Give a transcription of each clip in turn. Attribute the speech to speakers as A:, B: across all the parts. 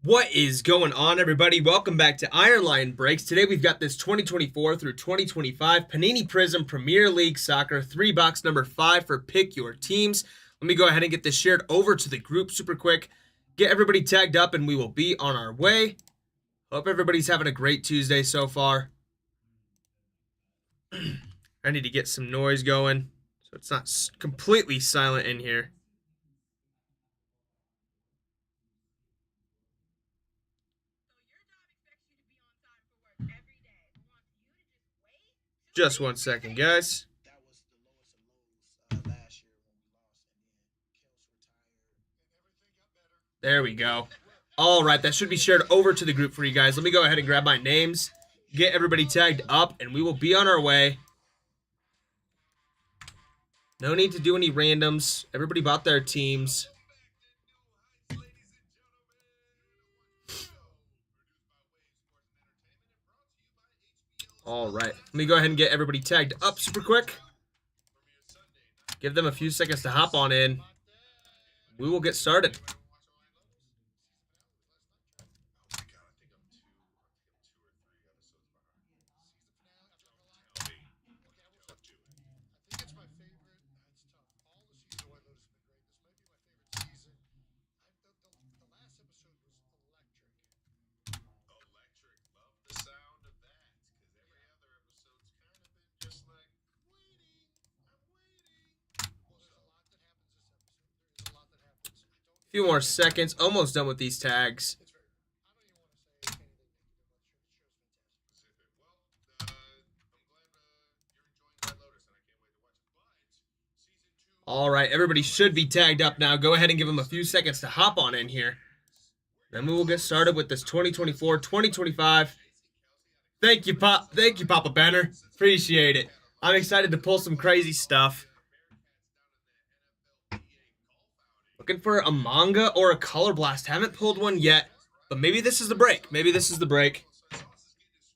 A: What is going on, everybody? Welcome back to Iron Lion Breaks. Today we've got this 2024 through 2025 Panini Prizm Premier League Soccer 3-box number 5 for Pick Your Teams. Let me go ahead and get this shared over to the group super quick. Get everybody tagged up and we will be on our way. Hope everybody's having a great Tuesday so far. I need to get some noise going so it's not completely silent in here. Just 1 second, guys. There we go. All right, that should be shared over to the group for you guys. Let me go ahead and grab my names, get everybody tagged up, and we will be on our way. No need to do any randoms. Everybody bought their teams. All right, let me go ahead and get everybody tagged up super quick. Give them a few seconds to hop on in. We will get started. Few more seconds. Almost done with these tags. All right, everybody should be tagged up now. Go ahead and give them a few seconds to hop on in here. Then we will get started with this 2024-2025. Thank you, Papa Benner. Appreciate it. I'm excited to pull some crazy stuff. Looking for a manga or a color blast. Haven't pulled one yet, but maybe this is the break. Maybe this is the break.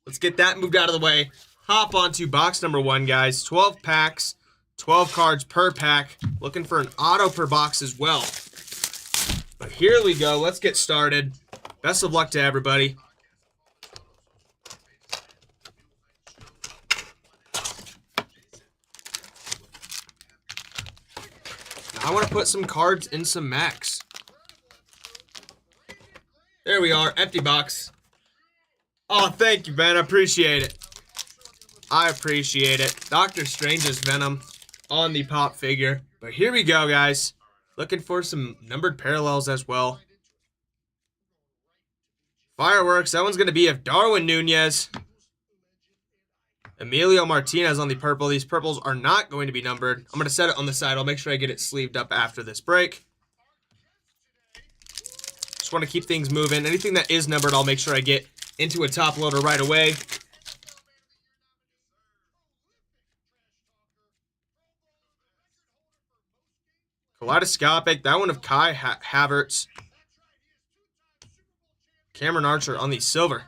A: Let's get that moved out of the way. Hop onto box number 1, guys. 12 packs, 12 cards per pack. Looking for an auto per box as well. But here we go. Let's get started. Best of luck to everybody. I want to put some cards in some Max. There we are. Empty box. Oh, thank you, Ben. I appreciate it. I appreciate it. Doctor Strange's Venom on the pop figure. But here we go, guys. Looking for some numbered parallels as well. Fireworks. That one's going to be of Darwin Nunez. Emilio Martinez on the purple. These purples are not going to be numbered. I'm going to set it on the side. I'll make sure I get it sleeved up after this break. Just want to keep things moving. Anything that is numbered, I'll make sure I get into a top loader right away. Kaleidoscopic. That one of Kai Havertz. Cameron Archer on the silver.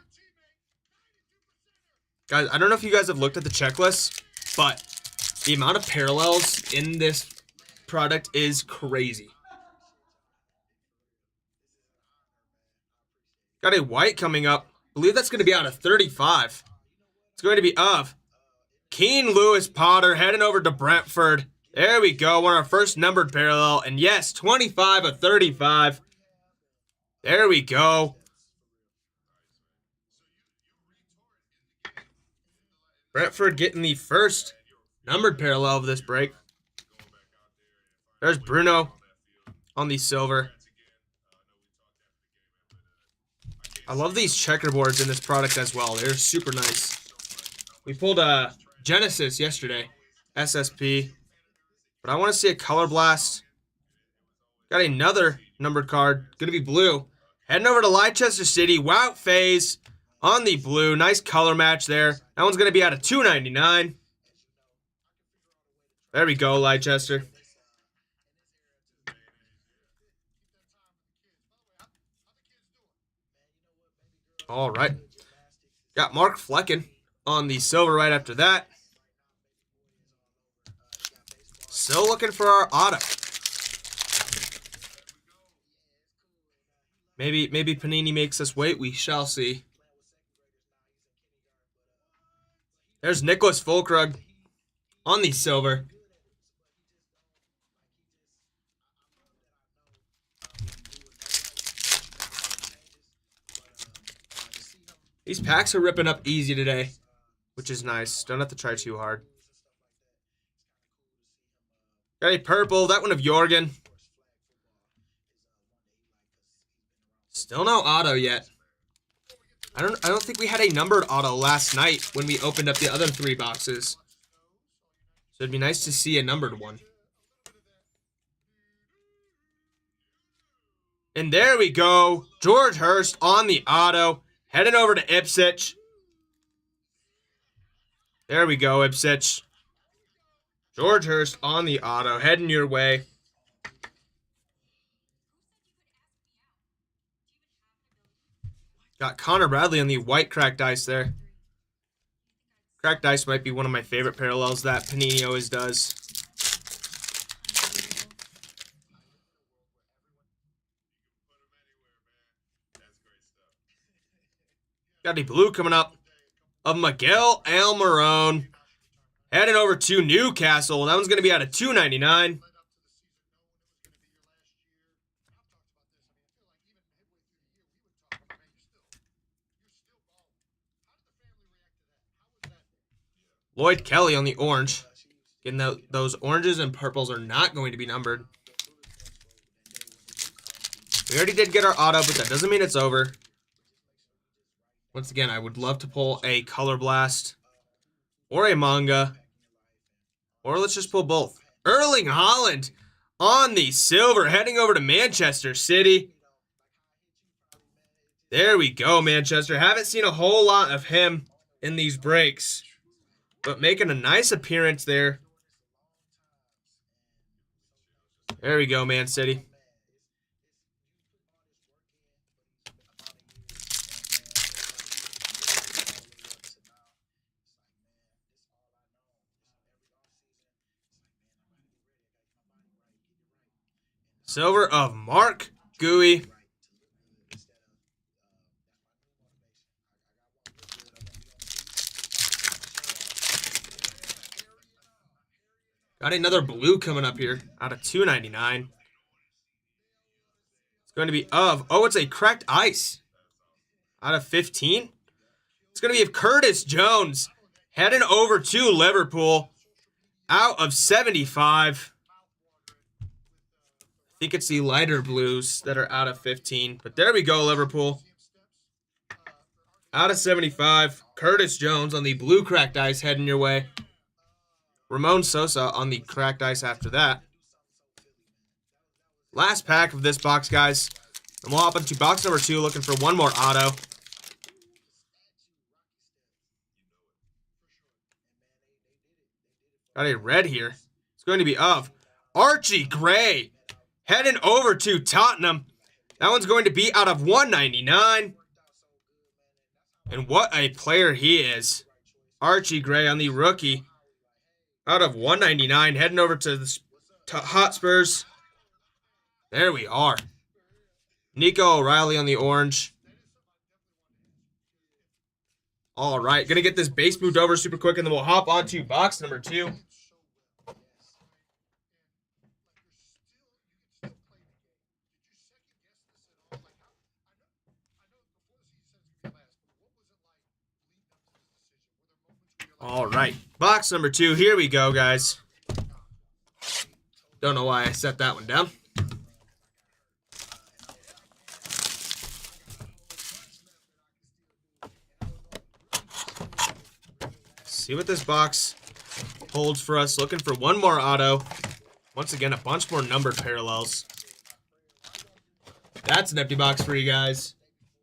A: Guys, I don't know if you guys have looked at the checklist, but the amount of parallels in this product is crazy. Got a white coming up. I believe that's going to be out of 35. It's going to be of Keane Lewis Potter heading over to Brentford. There we go. We're our first numbered parallel. And yes, 25 of 35. There we go. Brentford getting the first numbered parallel of this break. There's Bruno on the silver. I love these checkerboards in this product as well. They're super nice. We pulled a Genesis yesterday, SSP. But I want to see a color blast. Got another numbered card. Going to be blue. Heading over to Leicester City. Wout Phase on the blue. Nice color match there. That one's going to be out of $2.99. There we go, Leicester. All right. Got Mark Flecken on the silver right after that. Still looking for our auto. Maybe Panini makes us wait. We shall see. There's Nicholas Fulkrug on the silver. These packs are ripping up easy today, which is nice. Don't have to try too hard. Got a purple. That one of Jorgen. Still no auto yet. I don't think we had a numbered auto last night when we opened up the other 3 boxes. So it'd be nice to see a numbered one. And there we go. George Hurst on the auto. Heading over to Ipswich. There we go, Ipswich. George Hurst on the auto. Heading your way. Got Connor Bradley on the white cracked ice there. Cracked ice might be one of my favorite parallels that Panini always does. Got a blue coming up of Miguel Almiron. Heading over to Newcastle. That one's going to be out of $2.99. Lloyd Kelly on the orange. Getting those oranges and purples are not going to be numbered. We already did get our auto, but that doesn't mean it's over. Once again, I would love to pull a Color Blast or a manga. Or let's just pull both. Erling Haaland on the silver, heading over to Manchester City. There we go, Manchester. Haven't seen a whole lot of him in these breaks, but making a nice appearance there. There we go, Man City. Silver of Mark Gooey. Got another blue coming up here out of $2.99. It's going to be of, oh, it's a cracked ice out of 15. It's going to be of Curtis Jones heading over to Liverpool out of 75. I think it's the lighter blues that are out of 15. But there we go, Liverpool. Out of 75. Curtis Jones on the blue cracked ice heading your way. Ramon Sosa on the cracked ice after that. Last pack of this box, guys. And we'll hop into box number 2 looking for one more auto. Got a red here. It's going to be of Archie Gray. Heading over to Tottenham. That one's going to be out of $1.99. And what a player he is. Archie Gray on the rookie. Out of $1.99. Heading over to the Hotspurs. There we are. Nico O'Reilly on the orange. All right. Going to get this base moved over super quick, and then we'll hop on to box number 2. All right, box number 2. Here we go, guys. Don't know why I set that one down. See what this box holds for us. Looking for one more auto. Once again, a bunch more numbered parallels. That's an empty box for you guys.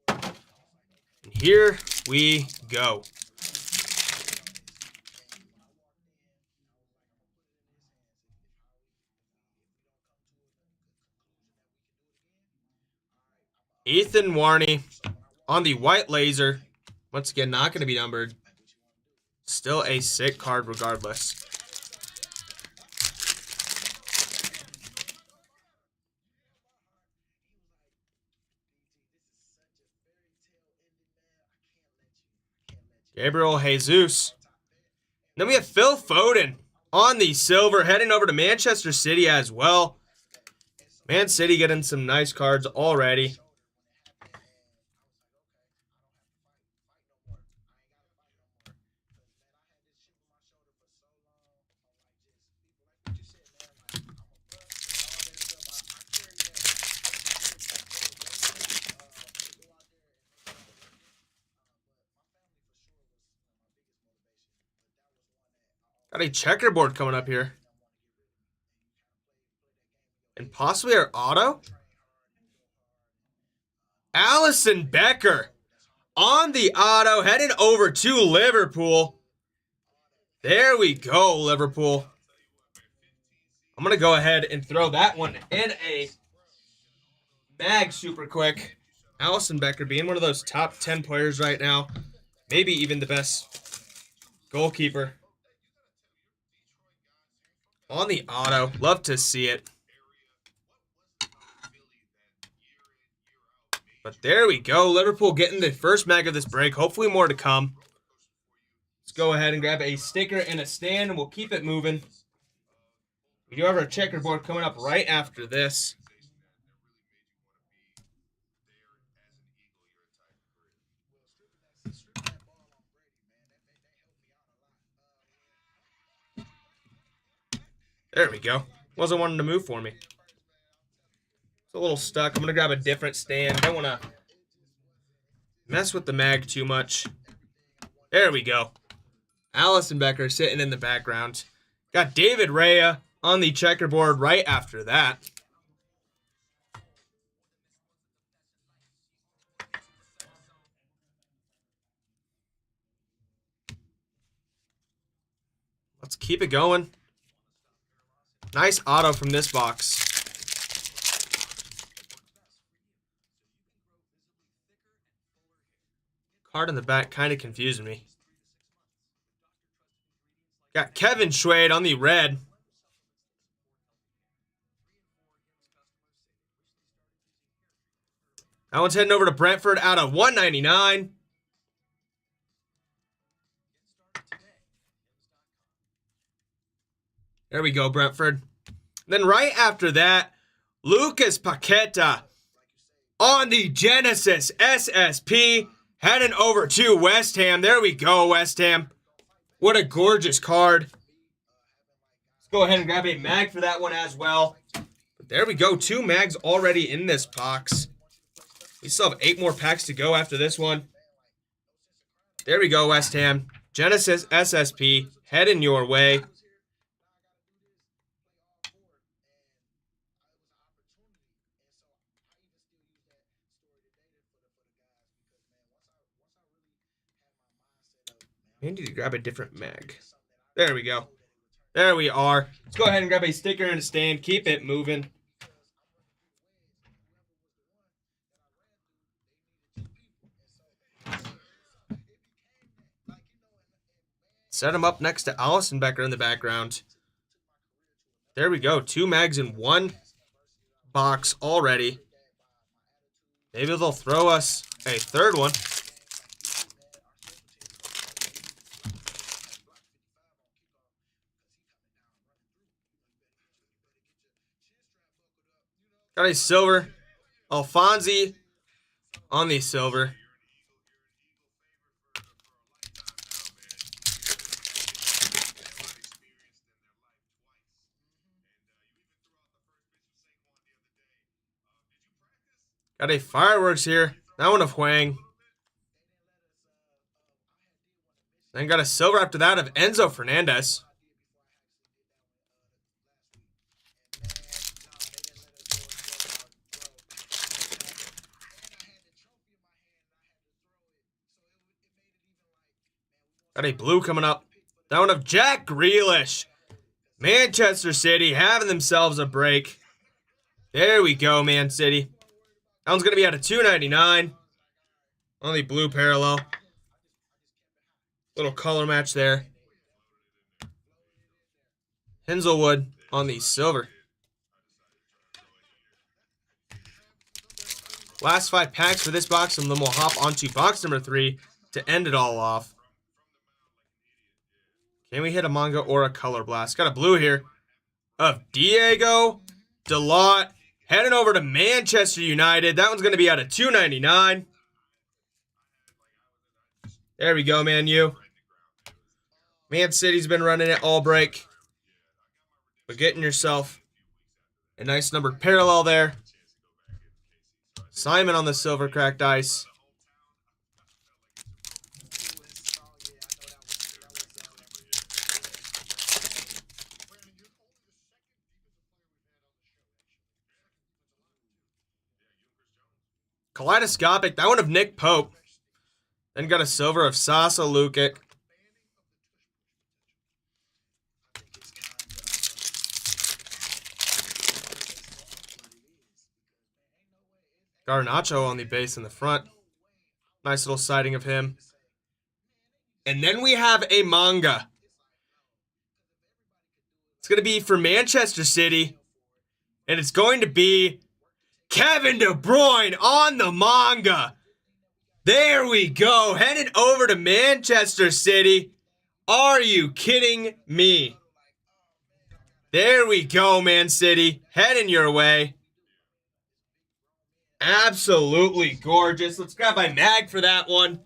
A: And here we go. Ethan Warney on the white laser. Once again, not going to be numbered. Still a sick card regardless. Gabriel Jesus. Then we have Phil Foden on the silver, heading over to Manchester City as well. Man City getting some nice cards already. Got a checkerboard coming up here. And possibly our auto. Allison Becker on the auto, heading over to Liverpool. There we go, Liverpool. I'm going to go ahead and throw that one in a mag super quick. Allison Becker being one of those top 10 players right now. Maybe even the best goalkeeper. On the auto. Love to see it. But there we go. Liverpool getting the first mag of this break. Hopefully more to come. Let's go ahead and grab a sticker and a stand, and we'll keep it moving. We do have our checkerboard coming up right after this. There we go. Wasn't wanting to move for me. It's a little stuck. I'm going to grab a different stand. Don't want to mess with the mag too much. There we go. Allison Becker sitting in the background. Got David Raya on the checkerboard right after that. Let's keep it going. Nice auto from this box. Card in the back kind of confusing me. Got Kevin Schwade on the red. That one's heading over to Brentford out of 199. There we go, Brentford. Then right after that, Lucas Paqueta on the Genesis SSP, heading over to West Ham. There we go, West Ham. What a gorgeous card. Let's go ahead and grab a mag for that one as well. But there we go, 2 mags already in this box. We still have 8 more packs to go after this one. There we go, West Ham. Genesis SSP, heading your way. I need to grab a different mag. There we go. There we are. Let's go ahead and grab a sticker and a stand. Keep it moving. Set him up next to Allison Becker in the background. There we go. 2 mags in 1 box already. Maybe they'll throw us a third one. Got a silver. Alphonsi on the silver. Got a fireworks here. That one of Huang. Then got a silver after that of Enzo Fernandez. Got a blue coming up. That one of Jack Grealish. Manchester City having themselves a break. There we go, Man City. That one's going to be out of $2.99 on the blue parallel. Little color match there. Hinzelwood on the silver. Last 5 packs for this box, and then we'll hop onto box number 3 to end it all off. Can we hit a manga or a color blast? Got a blue here of Diego Dalot heading over to Manchester United. That one's going to be out of $2.99. There we go, Man U. Man City's been running it all break. But getting yourself a nice numbered parallel there. Simon on the silver cracked ice. Kaleidoscopic, that one of Nick Pope. Then got a silver of Sasa Lukic. Garnacho on the base in the front. Nice little sighting of him. And then we have a manga. It's going to be for Manchester City. And it's going to be Kevin De Bruyne on the manga. There we go. Headed over to Manchester City. Are you kidding me? There we go, Man City. Heading your way. Absolutely gorgeous. Let's grab my mag for that one.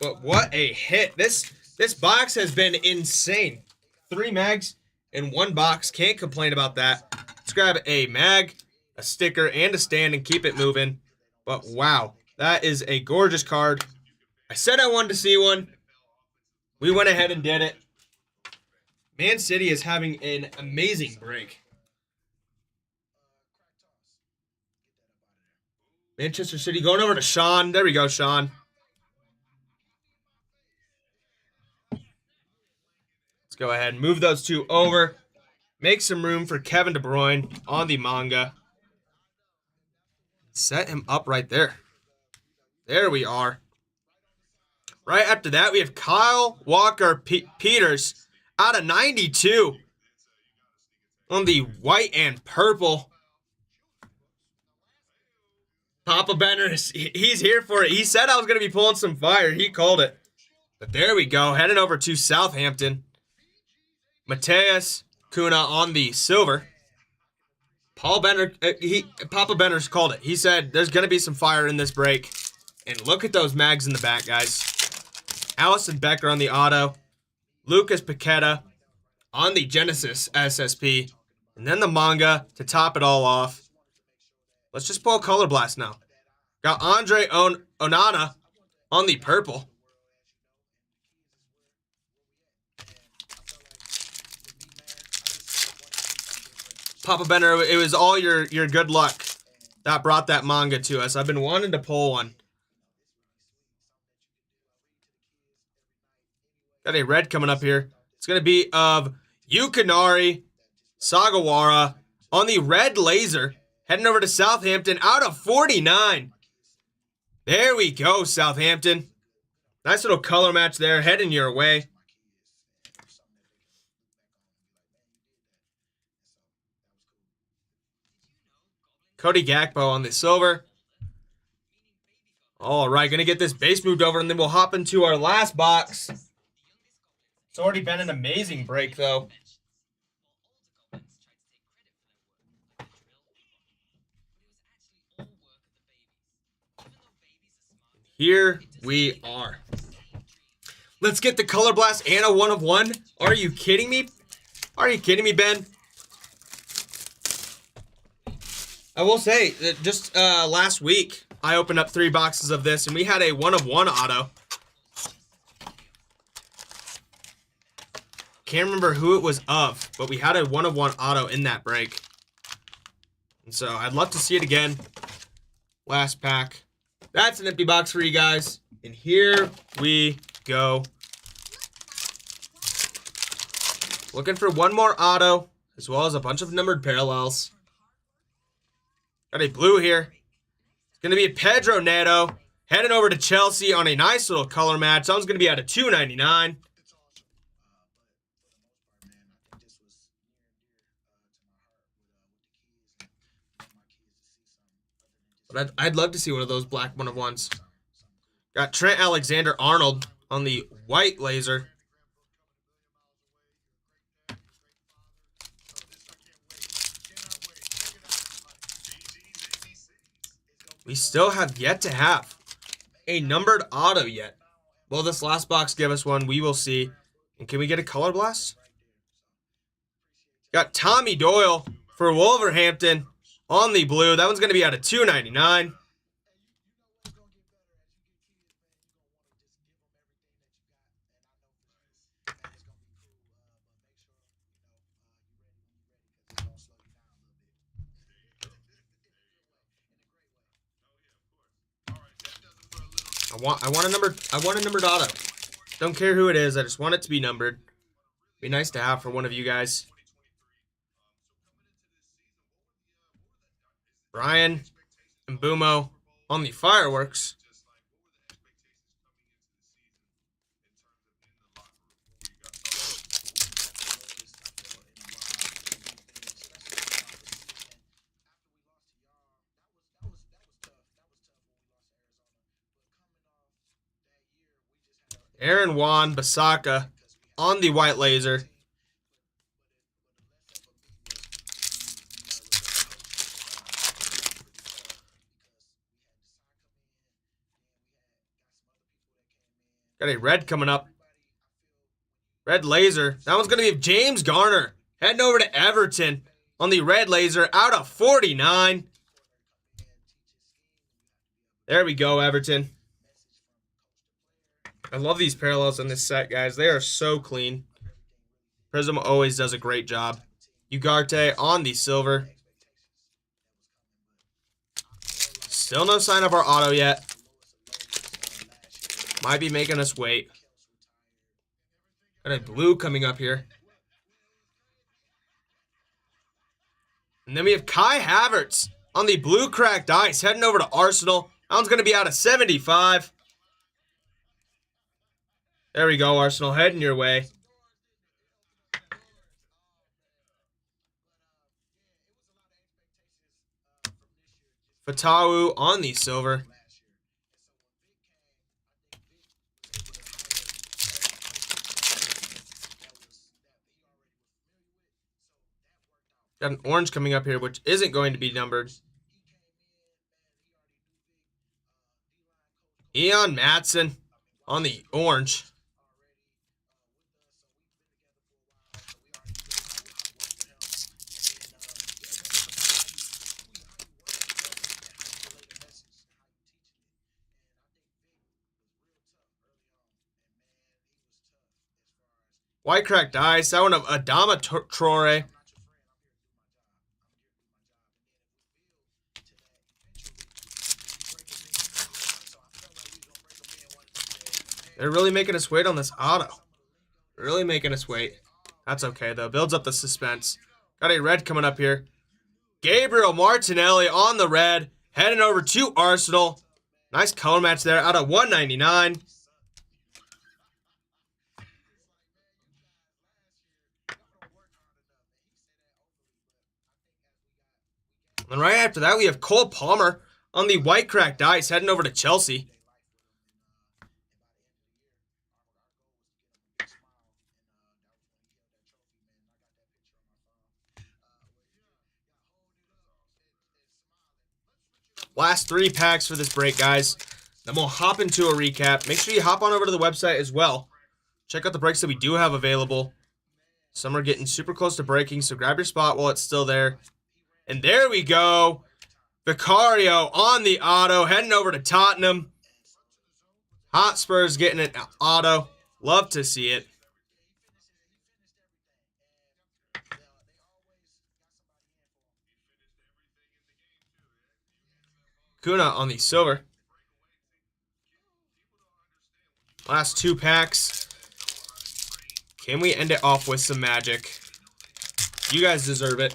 A: But what a hit. This box has been insane. 3 mags in 1 box. Can't complain about that. Let's grab a mag, a sticker, and a stand and keep it moving. But wow, that is a gorgeous card. I said I wanted to see one. We went ahead and did it. Man City is having an amazing break. Manchester City going over to Sean. There we go, Sean. Let's go ahead and move those 2 over. Make some room for Kevin De Bruyne on the manga. Set him up right there. There we are. Right after that, we have Kyle Walker-Peters out of 92 on the white and purple. Papa Benner, he's here for it. He said I was going to be pulling some fire. He called it. But there we go. Heading over to Southampton. Mateus Cunha on the silver. Paul Benner, Papa Benner's called it. He said there's going to be some fire in this break. And look at those mags in the back, guys. Allison Becker on the auto. Lucas Paqueta on the Genesis SSP. And then the manga to top it all off. Let's just pull Color Blast now. Got Andre Onana on the purple. Papa Benner, it was all your good luck that brought that manga to us. I've been wanting to pull one. Got a red coming up here. It's going to be of Yukinari Sagawara on the red laser. Heading over to Southampton out of 49. There we go, Southampton. Nice little color match there. Heading your way. Cody Gakpo on the silver. All right, going to get this base moved over, and then we'll hop into our last box. It's already been an amazing break, though. Here we are. Let's get the Color Blast and a 1 of 1. Are you kidding me? Are you kidding me, Ben? I will say that just last week, I opened up 3 boxes of this, and we had a 1 of 1 auto. Can't remember who it was of, but we had a 1 of 1 auto in that break. And so I'd love to see it again. Last pack. That's an empty box for you guys. And here we go. Looking for one more auto, as well as a bunch of numbered parallels. Got a blue here. It's going to be a Pedro Neto. Heading over to Chelsea on a nice little color match. That one's going to be out of $2.99. But I'd love to see one of those black 1-of-1s. Got Trent Alexander-Arnold on the white laser. We still have yet to have a numbered auto yet. Will this last box give us one? We will see. And can we get a color blast? Got Tommy Doyle for Wolverhampton on the blue. That one's going to be out of $2.99. I want a numbered auto. Don't care who it is. I just want it to be numbered. Be nice to have for one of you guys. Brian and Bumo on the fireworks. Aaron Wan-Bissaka on the white laser. Got a red coming up. Red laser. That one's going to be James Garner. Heading over to Everton on the red laser out of 49. There we go, Everton. I love these parallels in this set, guys. They are so clean. Prizm always does a great job. Ugarte on the silver. Still no sign of our auto yet. Might be making us wait. Got a blue coming up here. And then we have Kai Havertz on the blue cracked ice heading over to Arsenal. That one's going to be out of 75. There we go, Arsenal, heading your way. Fatawu on the silver. Got an orange coming up here, which isn't going to be numbered. Ian Matson on the orange. White cracked ice. That one of Adama Traore. They're really making us wait on this auto. Really making us wait. That's okay, though. Builds up the suspense. Got a red coming up here. Gabriel Martinelli on the red. Heading over to Arsenal. Nice color match there out of 199. And right after that, we have Cole Palmer on the white cracked ice heading over to Chelsea. Last 3 packs for this break, guys. Then we'll hop into a recap. Make sure you hop on over to the website as well. Check out the breaks that we do have available. Some are getting super close to breaking, so grab your spot while it's still there. And there we go. Vicario on the auto, heading over to Tottenham. Hotspurs getting an auto. Love to see it. Kuna on the silver. Last 2 packs. Can we end it off with some magic? You guys deserve it.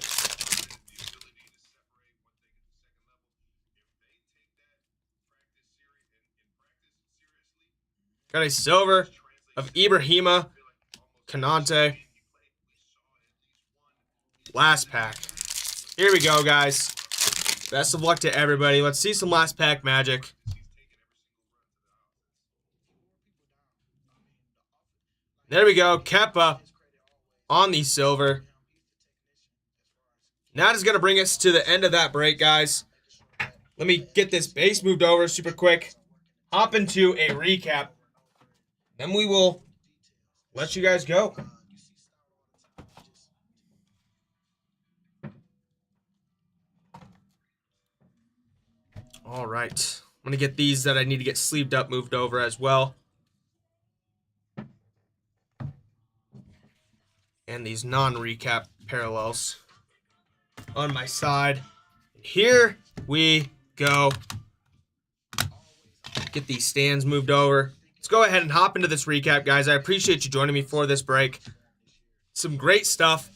A: Got a silver of Ibrahima Kanante. Last pack. Here we go, guys. Best of luck to everybody. Let's see some last pack magic. There we go. Kepa on the silver. That is going to bring us to the end of that break, guys. Let me get this base moved over super quick. Hop into a recap. Then we will let you guys go. All right. I'm going to get these that I need to get sleeved up moved over as well. And these non-recap parallels on my side. Here we go. Get these stands moved over. Let's go ahead and hop into this recap, guys. I appreciate you joining me for this break. Some great stuff.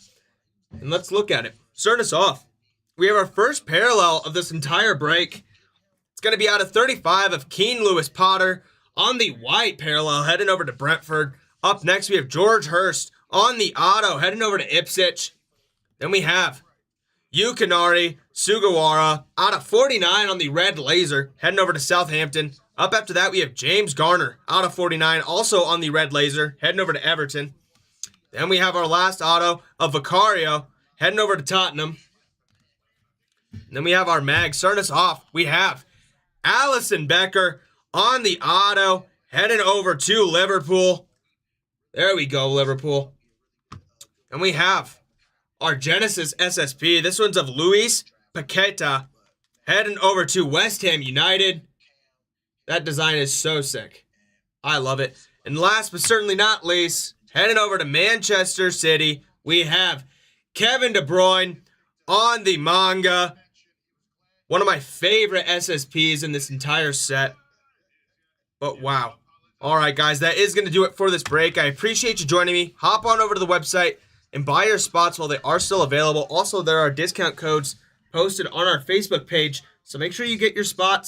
A: And let's look at it. Starting us off, we have our first parallel of this entire break. It's going to be out of 35 of Keen Lewis Potter on the white parallel, heading over to Brentford. Up next, we have George Hurst on the auto, heading over to Ipswich. Then we have Yukinari Sugawara out of 49 on the red laser, heading over to Southampton. Up after that, we have James Garner out of 49, also on the red laser, heading over to Everton. Then we have our last auto of Vicario, heading over to Tottenham. And then we have our mag. Starting us off, we have Allison Becker on the auto, heading over to Liverpool. There we go, Liverpool. And we have our Genesis SSP. This one's of Luis Paqueta, heading over to West Ham United. That design is so sick. I love it. And last but certainly not least, heading over to Manchester City, we have Kevin De Bruyne on the manga. One of my favorite SSPs in this entire set. But wow. All right, guys, that is going to do it for this break. I appreciate you joining me. Hop on over to the website and buy your spots while they are still available. Also, there are discount codes posted on our Facebook page, so make sure you get your spots.